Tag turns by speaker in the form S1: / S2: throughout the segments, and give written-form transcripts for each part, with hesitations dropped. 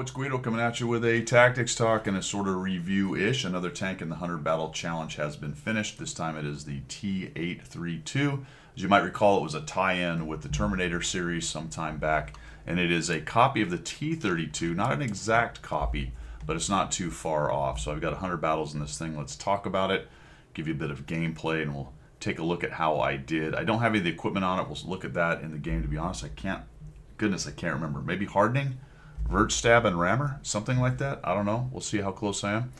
S1: it's Guido coming at you with a tactics talk and a sort of review-ish. Another tank in the 100 Battle Challenge has been finished. This time it is the T-832. As you might recall, it was a tie-in with the Terminator series some time back, and it is a copy of the T-32, not an exact copy, but it's not too far off. So I've got 100 battles in this thing. Let's talk about it, give you a bit of gameplay, and we'll take a look at how I did. I don't have any of the equipment on it. We'll look at that in the game. To be honest, I can't remember. Maybe hardening? Vert stab and rammer, something like that. I don't know. We'll see how close I am.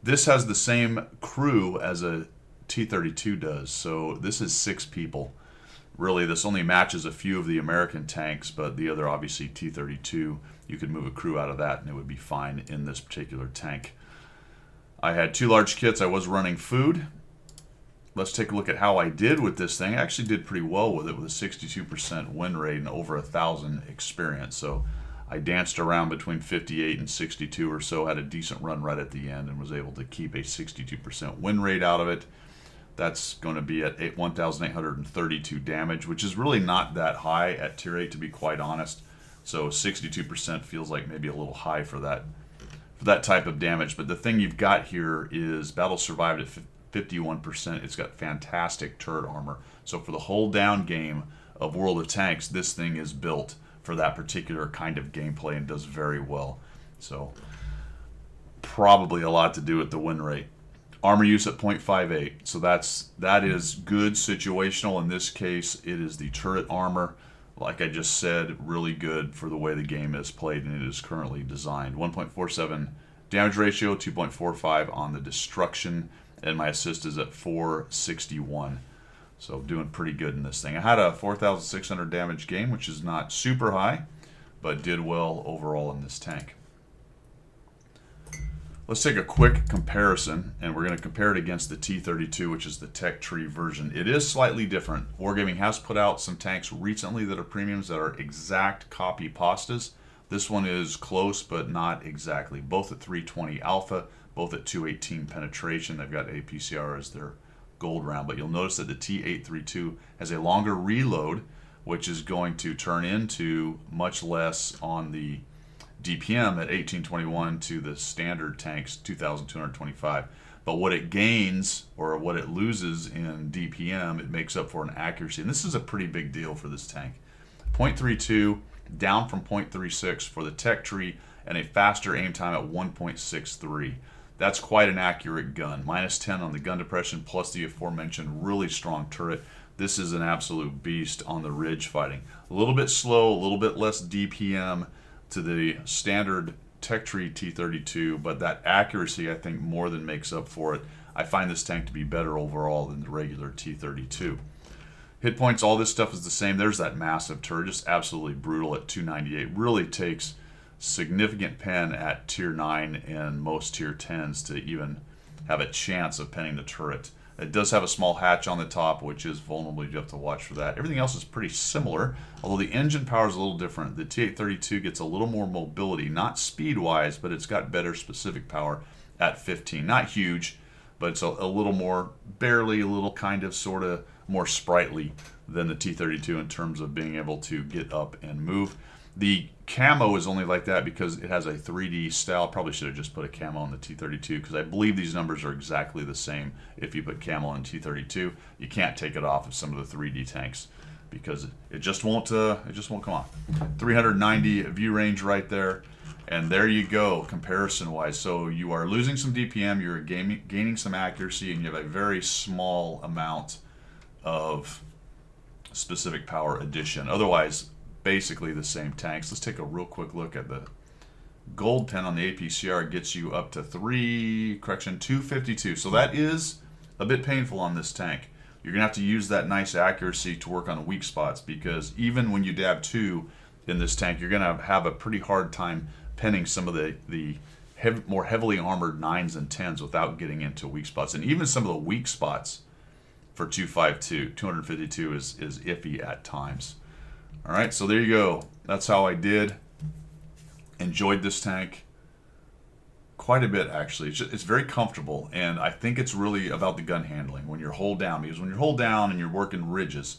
S1: This has the same crew as a T-32 does, so this is 6 people. Really, this only matches a few of the American tanks, but the other, obviously, T-32, you could move a crew out of that and it would be fine in this particular tank. I had 2 large kits. I was running food. Let's take a look at how I did with this thing. I actually did pretty well with it with a 62% win rate and over 1,000 experience. So I danced around between 58 and 62 or so, had a decent run right at the end, and was able to keep a 62% win rate out of it. That's going to be at 1,832 damage, which is really not that high at tier 8, to be quite honest. So 62% feels like maybe a little high for that type of damage. But the thing you've got here is battle survived at 51%. It's got fantastic turret armor. So for the whole down game of World of Tanks, this thing is built for that particular kind of gameplay and does very well. So probably a lot to do with the win rate. Armor use at 0.58, so that is good situational. In this case, it is the turret armor. Like I just said, really good for the way the game is played and it is currently designed. 1.47 damage ratio, 2.45 on the destruction, and my assist is at 461. So doing pretty good in this thing. I had a 4,600 damage game, which is not super high, but did well overall in this tank. Let's take a quick comparison, and we're going to compare it against the T-32, which is the tech tree version. It is slightly different. Wargaming has put out some tanks recently that are premiums that are exact copy pastas. This one is close, but not exactly. Both at 320 alpha, both at 218 penetration. They've got APCR as their gold round, but you'll notice that the T-832 has a longer reload, which is going to turn into much less on the DPM at 1821 to the standard tanks 2225. But what it gains or what it loses in DPM, it makes up for in accuracy. And this is a pretty big deal for this tank. 0.32 down from 0.36 for the tech tree and a faster aim time at 1.63. That's quite an accurate gun. Minus 10 on the gun depression, plus the aforementioned really strong turret. This is an absolute beast on the ridge fighting. A little bit slow, a little bit less DPM to the standard tech tree T-32, but that accuracy, I think, more than makes up for it. I find this tank to be better overall than the regular T-32. Hit points, all this stuff is the same. There's that massive turret, just absolutely brutal at 298. Really takes significant pen at tier 9 and most tier 10s to even have a chance of penning the turret. It does have a small hatch on the top, which is vulnerable. You have to watch for that. Everything else is pretty similar, although the engine power is a little different. The T-832 gets a little more mobility, not speed-wise, but it's got better specific power at 15. Not huge, but it's a little more, barely, a little kind of sort of more sprightly than the T-32 in terms of being able to get up and move. The camo is only like that because it has a 3D style. Probably should have just put a camo on the T-32 because I believe these numbers are exactly the same if you put camo on T-32. You can't take it off of some of the 3D tanks because it just won't come on. 390 view range right there, and there you go comparison wise. So you are losing some DPM, you're gaining some accuracy, and you have a very small amount of specific power addition. Otherwise, basically the same tanks. Let's take a real quick look at the gold pen on the APCR. It gets you up to 252. So that is a bit painful on this tank. You're gonna have to use that nice accuracy to work on weak spots, because even when you dab 2 in this tank, you're gonna have a pretty hard time penning some of the more heavily armored 9s and 10s without getting into weak spots. And even some of the weak spots for 252 is iffy at times. All right, so there you go. That's how I did. Enjoyed this tank quite a bit, actually. It's very comfortable, and I think it's really about the gun handling when you're hold down. Because when you're hold down and you're working ridges,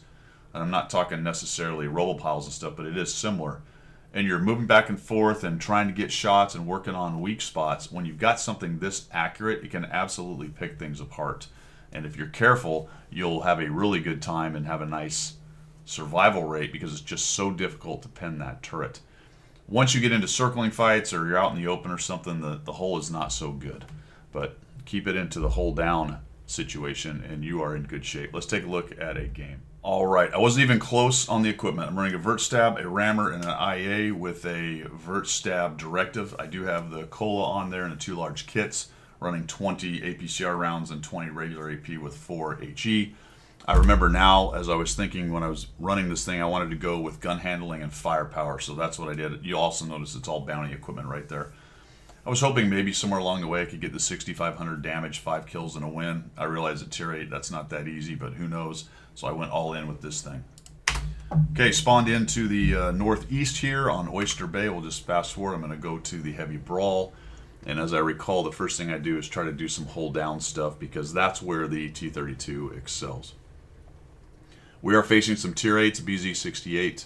S1: and I'm not talking necessarily robo piles and stuff, but it is similar. and you're moving back and forth and trying to get shots and working on weak spots, when you've got something this accurate, it can absolutely pick things apart. And if you're careful, you'll have a really good time and have a nice survival rate because it's just so difficult to pin that turret. Once you get into circling fights or you're out in the open or something, the hull is not so good. But keep it into the hull down situation and you are in good shape. Let's take a look at a game. All right, I wasn't even close on the equipment. I'm running a vert stab, a rammer, and an IA with a vert stab directive. I do have the Cola on there and the 2 large kits, running 20 APCR rounds and 20 regular AP with 4 HE. I remember now, as I was thinking when I was running this thing, I wanted to go with gun handling and firepower, so that's what I did. You'll also notice it's all bounty equipment right there. I was hoping maybe somewhere along the way I could get the 6,500 damage, 5 kills, and a win. I realize at tier 8 that's not that easy, but who knows. So I went all in with this thing. Okay, spawned into the northeast here on Oyster Bay. We'll just fast forward. I'm going to go to the heavy brawl. And as I recall, the first thing I do is try to do some hold down stuff because that's where the T-32 excels. We are facing some tier 8s, BZ-68.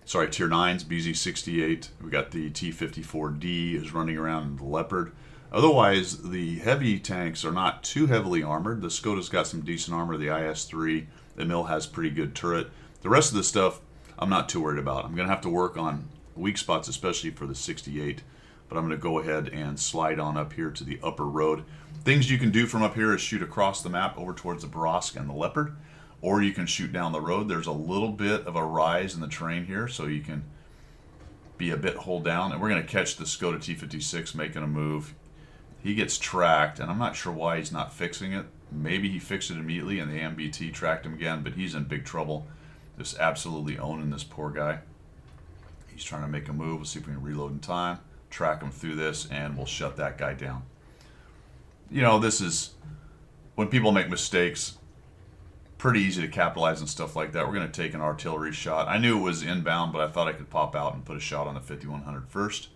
S1: Sorry, tier 9s, BZ-68. We got the T-54D is running around in the Leopard. Otherwise, the heavy tanks are not too heavily armored. The Skoda's got some decent armor. The IS-3, the Mill has pretty good turret. The rest of the stuff, I'm not too worried about. I'm going to have to work on weak spots, especially for the 68. But I'm going to go ahead and slide on up here to the upper road. Things you can do from up here is shoot across the map over towards the Borosk and the Leopard. Or you can shoot down the road. There's a little bit of a rise in the terrain here, so you can be a bit hold down. And we're going to catch the Skoda T-56 making a move. He gets tracked, and I'm not sure why he's not fixing it. Maybe he fixed it immediately and the MBT tracked him again, but he's in big trouble. Just absolutely owning this poor guy. He's trying to make a move. We'll see if we can reload in time, track him through this, and we'll shut that guy down. You know, this is, when people make mistakes, pretty easy to capitalize on stuff like that. We're going to take an artillery shot. I knew it was inbound, but I thought I could pop out and put a shot on the 5100 first.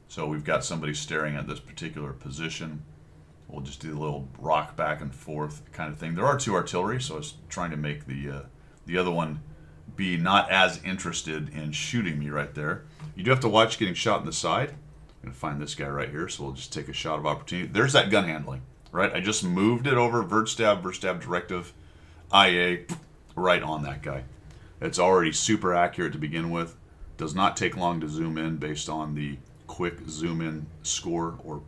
S1: So we've got somebody staring at this particular position. We'll just do a little rock back and forth kind of thing. There are 2 artillery, so I was trying to make the other one be not as interested in shooting me right there. You do have to watch getting shot in the side. I'm going to find this guy right here, so we'll just take a shot of opportunity. There's that gun handling, right? I just moved it over, vert stab directive, IA, right on that guy. It's already super accurate to begin with. Does not take long to zoom in based on the quick zoom in score or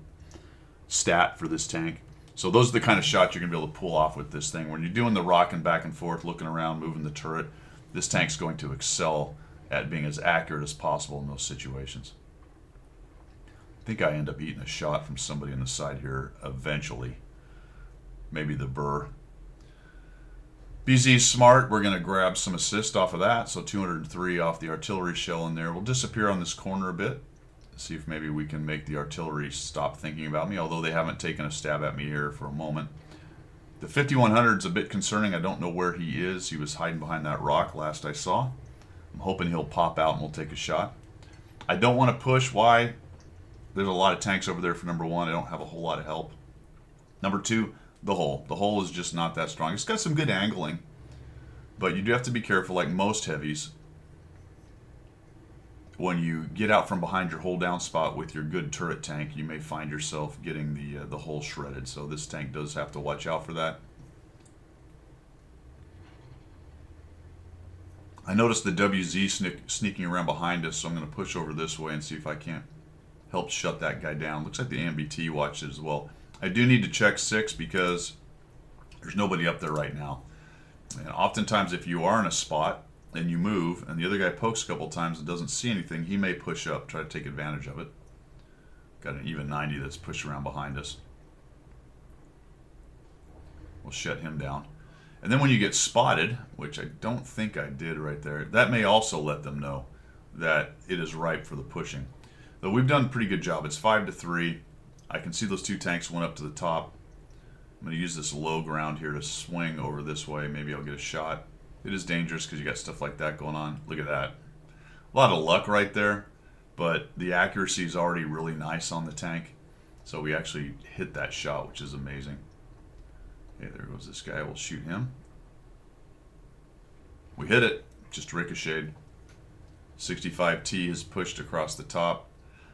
S1: stat for this tank. So those are the kind of shots you're going to be able to pull off with this thing. When you're doing the rocking back and forth, looking around, moving the turret, this tank's going to excel at being as accurate as possible in those situations. I think I end up eating a shot from somebody on the side here eventually. Maybe the Burr. BZ's smart. We're going to grab some assist off of that. So 203 off the artillery shell in there. We'll disappear on this corner a bit. See if maybe we can make the artillery stop thinking about me, although they haven't taken a stab at me here for a moment. The 5100 is a bit concerning. I don't know where he is. He was hiding behind that rock last I saw. I'm hoping he'll pop out and we'll take a shot. I don't want to push. Why? There's a lot of tanks over there for number 1. I don't have a whole lot of help. Number 2, the hull. The hull is just not that strong. It's got some good angling, but you do have to be careful, like most heavies. When you get out from behind your hold down spot with your good turret tank, you may find yourself getting the hull shredded. So this tank does have to watch out for that. I noticed the WZ sneaking around behind us, so I'm going to push over this way and see if I can't help shut that guy down. Looks like the MBT watched it as well. I do need to check 6 because there's nobody up there right now. And oftentimes if you are in a spot and you move and the other guy pokes a couple times and doesn't see anything, he may push up, try to take advantage of it. Got an even 90 that's pushed around behind us. We'll shut him down. And then when you get spotted, which I don't think I did right there, that may also let them know that it is ripe for the pushing. Though we've done a pretty good job. It's 5-3. I can see those 2 tanks went up to the top. I'm going to use this low ground here to swing over this way. Maybe I'll get a shot. It is dangerous because you got stuff like that going on. Look at that. A lot of luck right there, but the accuracy is already really nice on the tank. So we actually hit that shot, which is amazing. Okay, there goes this guy. We'll shoot him. We hit it. Just ricocheted. 65T is pushed across the top.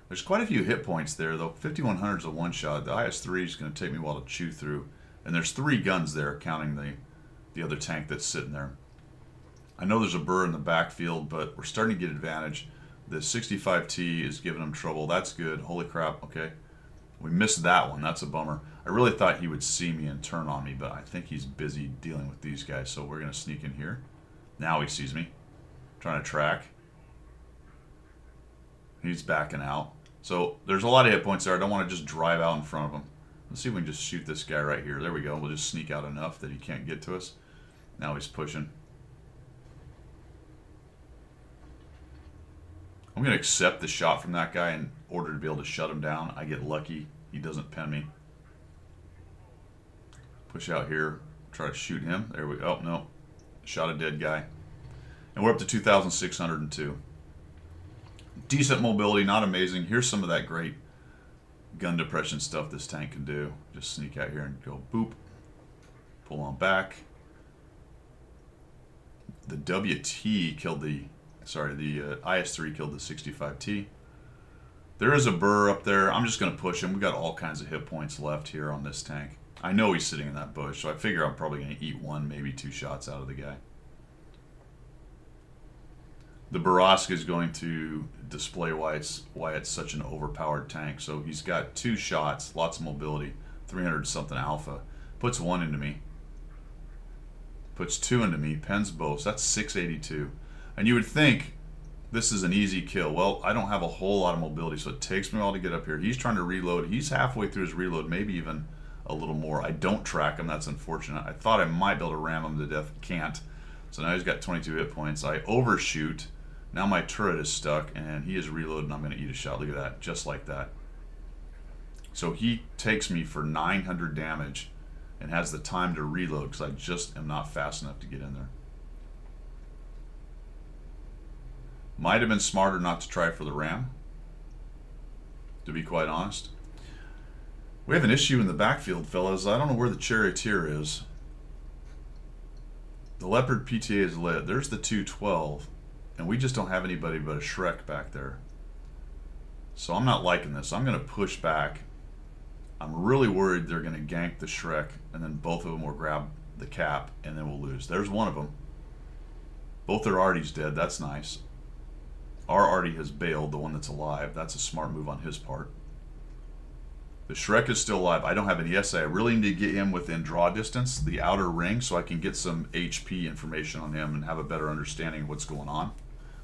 S1: There's quite a few hit points there, though. 5100 is a one-shot. The IS-3 is going to take me a while to chew through. And there's 3 guns there, counting the other tank that's sitting there. I know there's a burr in the backfield, but we're starting to get advantage. The 65T is giving him trouble. That's good. Holy crap. Okay. We missed that one. That's a bummer. I really thought he would see me and turn on me, but I think he's busy dealing with these guys, so we're going to sneak in here. Now he sees me. Trying to track. He's backing out. So there's a lot of hit points there. I don't want to just drive out in front of him. Let's see if we can just shoot this guy right here. There we go. We'll just sneak out enough that he can't get to us. Now he's pushing. I'm going to accept the shot from that guy in order to be able to shut him down. I get lucky. He doesn't pen me. Push out here. Try to shoot him. There we go. Oh, no. Shot a dead guy. And we're up to 2,602. Decent mobility, not amazing. Here's some of that great gun depression stuff this tank can do. Just sneak out here and go boop. Pull on back. The WT killed the IS-3 killed the 65T. There is a burr up there. I'm just going to push him. We got all kinds of hit points left here on this tank. I know he's sitting in that bush, so I figure I'm probably going to eat 1, maybe 2 shots out of the guy. The Baraska is going to display why it's such an overpowered tank. So he's got 2 shots, lots of mobility, 300 something alpha. Puts 1 into me. Puts 2 into me. Pens both. So that's 682. And you would think this is an easy kill. Well, I don't have a whole lot of mobility, so it takes me a while to get up here. He's trying to reload. He's halfway through his reload, maybe even a little more. I don't track him. That's unfortunate. I thought I might be able to ram him to death. Can't. So now he's got 22 hit points. I overshoot. Now my turret is stuck, and he is reloaded, and I'm going to eat a shot. Look at that. Just like that. So he takes me for 900 damage and has the time to reload because I just am not fast enough to get in there. Might have been smarter not to try for the ram, to be quite honest. We have an issue in the backfield, fellas. I don't know where the charioteer is. The Leopard PTA is lit. There's the 212, and we just don't have anybody but a Shrek back there. So I'm not liking this. I'm going to push back. I'm really worried they're going to gank the Shrek, and then both of them will grab the cap, and then we'll lose. There's one of them. Both their Artie's dead. That's nice. Our Artie has bailed, the one that's alive. That's a smart move on his part. The Shrek is still alive. I don't have any SA. I really need to get him within draw distance, the outer ring, so I can get some HP information on him and have a better understanding of what's going on.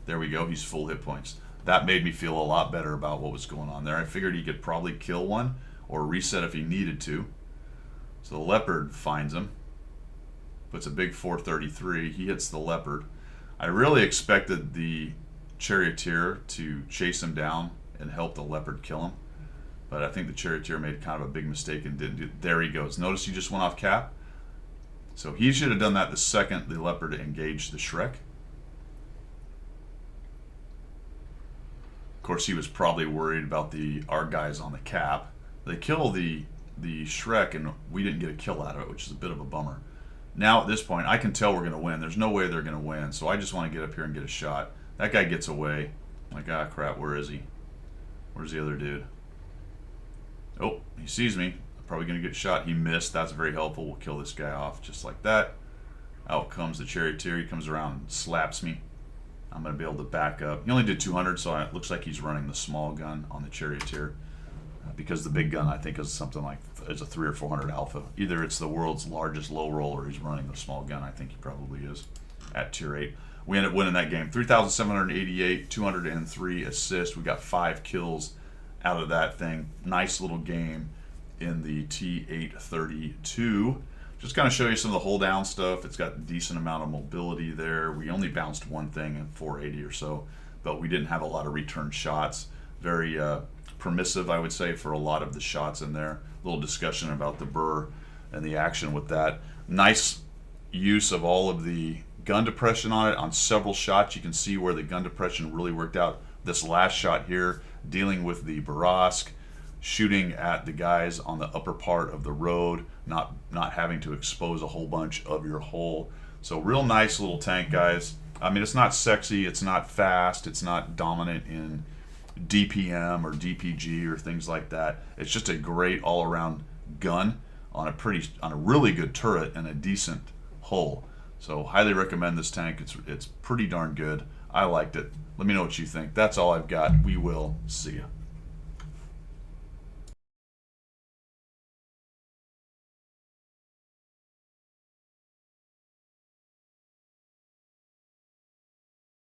S1: There we go. He's full hit points. That made me feel a lot better about what was going on there. I figured he could probably kill one or reset if he needed to. So the Leopard finds him. Puts a big 433. He hits the Leopard. I really expected the Charioteer to chase him down and help the Leopard kill him. But I think the Charioteer made kind of a big mistake and didn't do it. There he goes. Notice he just went off cap. So he should have done that the second the Leopard engaged the Shrek. Of course, he was probably worried about our guys on the cap. They kill the Shrek, and we didn't get a kill out of it, which is a bit of a bummer. Now, at this point, I can tell we're going to win. There's no way they're going to win, so I just want to get up here and get a shot. That guy gets away. Like, ah, crap, where is he? Where's the other dude? Oh, he sees me. I'm probably going to get shot. He missed. That's very helpful. We'll kill this guy off just like that. Out comes the Charioteer. He comes around and slaps me. I'm going to be able to back up. He only did 200, so it looks like he's running the small gun on the Charioteer. Because the big gun, I think, is something like it's a 300 or 400 alpha. Either it's the world's largest low roll, or he's running the small gun. I think he probably is at tier 8. We ended up winning that game. 3,788, 203 assists. We got 5 kills out of that thing. Nice little game in the T-832. Just kind of show you some of the hold down stuff. It's got a decent amount of mobility there. We only bounced one thing in 480 or so, but we didn't have a lot of return shots. Very permissive, I would say, for a lot of the shots in there. A little discussion about the burr and the action with that. Nice use of all of the gun depression on it. On several shots, you can see where the gun depression really worked out. This last shot here, dealing with the Barask, shooting at the guys on the upper part of the road, not having to expose a whole bunch of your hull. So real nice little tank, guys. I mean, it's not sexy, it's not fast, it's not dominant in DPM or DPG or things like that. It's just a great all-around gun on a really good turret and a decent hull. So highly recommend this tank. It's pretty darn good. I liked it. Let me know what you think. That's all I've got. We will see you.